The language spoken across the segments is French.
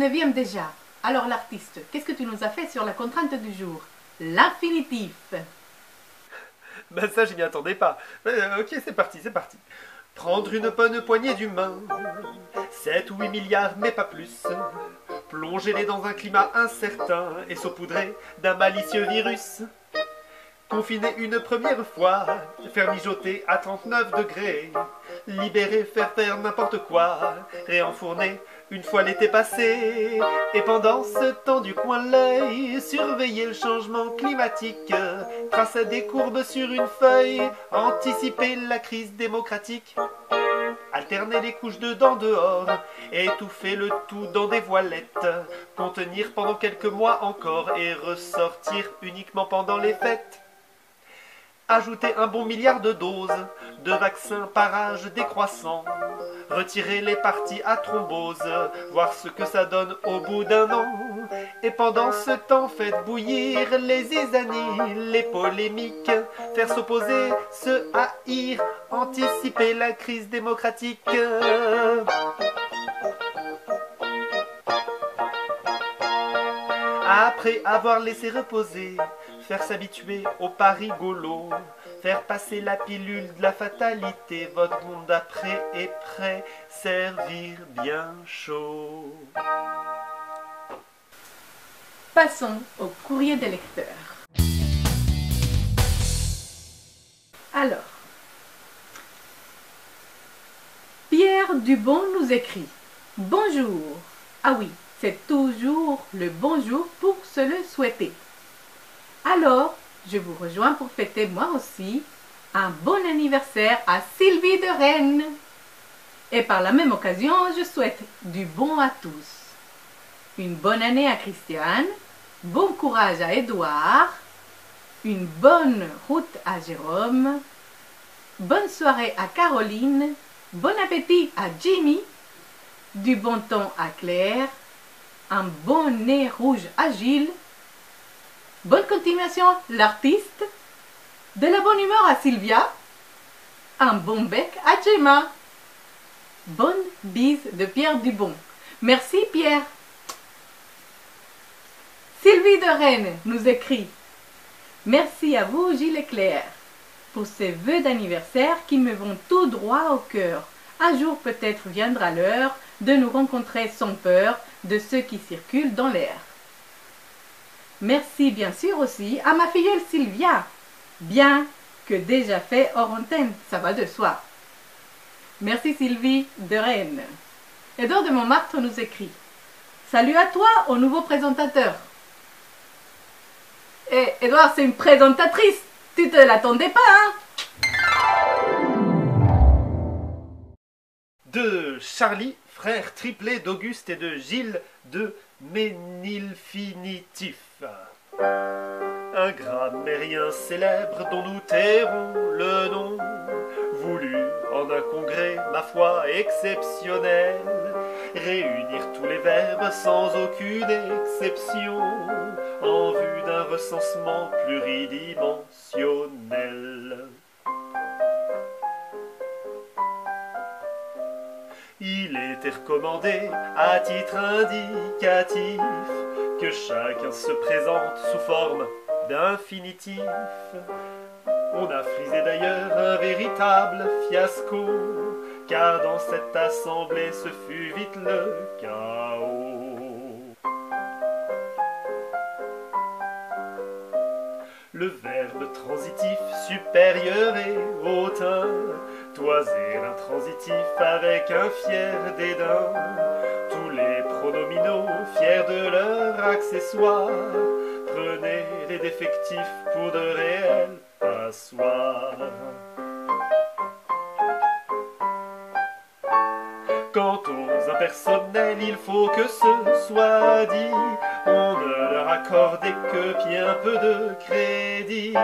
9e déjà. Alors l'artiste, qu'est-ce que tu nous as fait sur la contrainte du jour? L'infinitif. Ben ça, je m'y attendais pas. Ok, c'est parti, c'est parti. Prendre une bonne poignée d'humains, 7 ou 8 milliards, mais pas plus. Plonger-les dans un climat incertain et saupoudrer d'un malicieux virus. Confiner une première fois, faire mijoter à 39 degrés, libérer, faire faire n'importe quoi, réenfourner une fois l'été passé, et pendant ce temps du coin de l'œil, surveiller le changement climatique, tracer des courbes sur une feuille, anticiper la crise démocratique. Alterner les couches dedans dehors, étouffer le tout dans des voilettes, contenir pendant quelques mois encore et ressortir uniquement pendant les fêtes. Ajouter un bon milliard de doses de vaccins par âge décroissant, retirer les parties à thrombose, voir ce que ça donne au bout d'un an. Et pendant ce temps, faites bouillir les zizanies, les polémiques, faire s'opposer, se haïr, anticiper la crise démocratique. Après avoir laissé reposer, faire s'habituer au pas rigolo, faire passer la pilule de la fatalité, votre monde d'après est prêt, servir bien chaud. Passons au courrier des lecteurs. Alors, Pierre Dubon nous écrit « Bonjour ». Ah oui, c'est toujours le bonjour pour se le souhaiter. Alors, je vous rejoins pour fêter moi aussi un bon anniversaire à Sylvie de Rennes. Et par la même occasion, je souhaite du bon à tous. Une bonne année à Christiane, bon courage à Édouard, une bonne route à Jérôme, bonne soirée à Caroline, bon appétit à Jimmy, du bon temps à Claire, un bon nez rouge à Gilles, bonne continuation l'artiste, de la bonne humeur à Sylvia, un bon bec à Gemma. Bonne bise de Pierre Dubon. Merci Pierre. Sylvie de Rennes nous écrit « Merci à vous Gilles et Claire pour ces vœux d'anniversaire qui me vont tout droit au cœur. Un jour peut-être viendra l'heure de nous rencontrer sans peur de ceux qui circulent dans l'air. Merci bien sûr aussi à ma filleule Sylvia, bien que déjà fait hors antenne, ça va de soi. Merci Sylvie de Rennes. Edouard de Montmartre nous écrit « Salut à toi, au nouveau présentateur. » Eh, Edouard, c'est une présentatrice, tu te l'attendais pas, hein? De Charlie, frère triplé d'Auguste et de Gilles de Ménilfinitif. Un grammairien célèbre dont nous tairons le nom, voulu en un congrès, ma foi, exceptionnel, réunir tous les verbes sans aucune exception, en vue d'un recensement pluridimensionnel. Il était recommandé, à titre indicatif, que chacun se présente sous forme d'infinitif. On a frisé d'ailleurs un véritable fiasco, car dans cette assemblée ce fut vite le chaos. Le verbe transitif supérieur et hautain, toiser l'intransitif avec un fier dédain. Tous les pronominaux, fiers de leur accessoire, prenez les défectifs pour de réels passoires. Quant aux impersonnels, il faut que ce soit dit, on ne leur accordait que bien peu de crédit.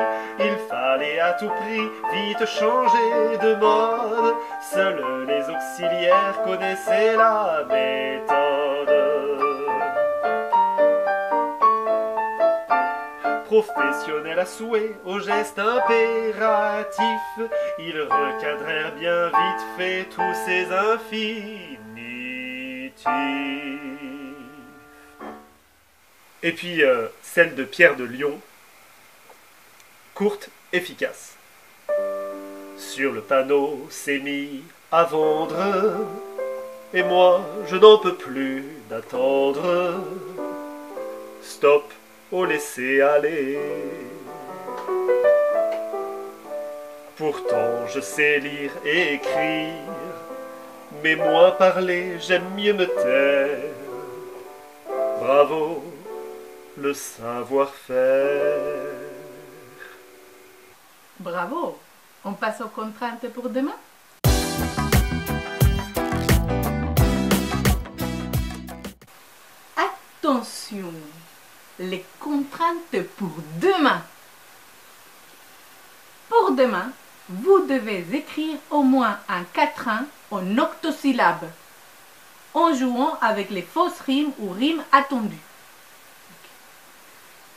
Il fallait à tout prix vite changer de mode, seuls les auxiliaires connaissaient la méthode. Professionnels à souhait, aux gestes impératifs, ils recadrèrent bien vite fait tous ces infinitifs. Et puis celle de Pierre de Lion, courte, efficace. Sur le panneau s'est mis à vendre, et moi je n'en peux plus d'attendre. Stop, au laisser aller. Pourtant je sais lire et écrire, mais moins parler, j'aime mieux me taire. Bravo, le savoir-faire. Bravo! On passe aux contraintes pour demain? Attention! Les contraintes pour demain. Pour demain, vous devez écrire au moins un quatrain en octosyllabes, en jouant avec les fausses rimes ou rimes attendues.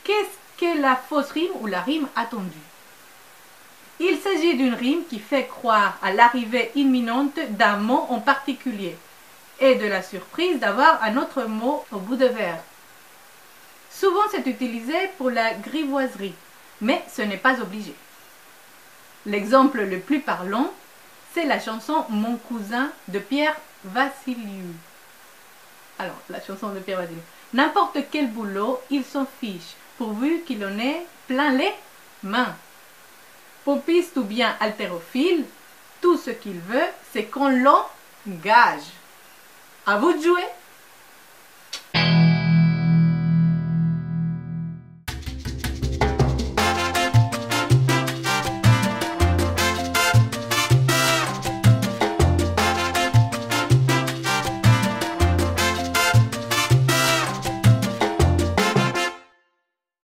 Qu'est-ce que la fausse rime ou la rime attendue? Il s'agit d'une rime qui fait croire à l'arrivée imminente d'un mot en particulier et de la surprise d'avoir un autre mot au bout de vers. Souvent c'est utilisé pour la grivoiserie, mais ce n'est pas obligé. L'exemple le plus parlant, c'est la chanson Mon cousin de Pierre Vassiliou. Alors, la chanson de Pierre Vassiliou. N'importe quel boulot, il s'en fiche, pourvu qu'il en ait plein les mains. Popiste ou bien haltérophile, tout ce qu'il veut, c'est qu'on l'engage. À vous de jouer!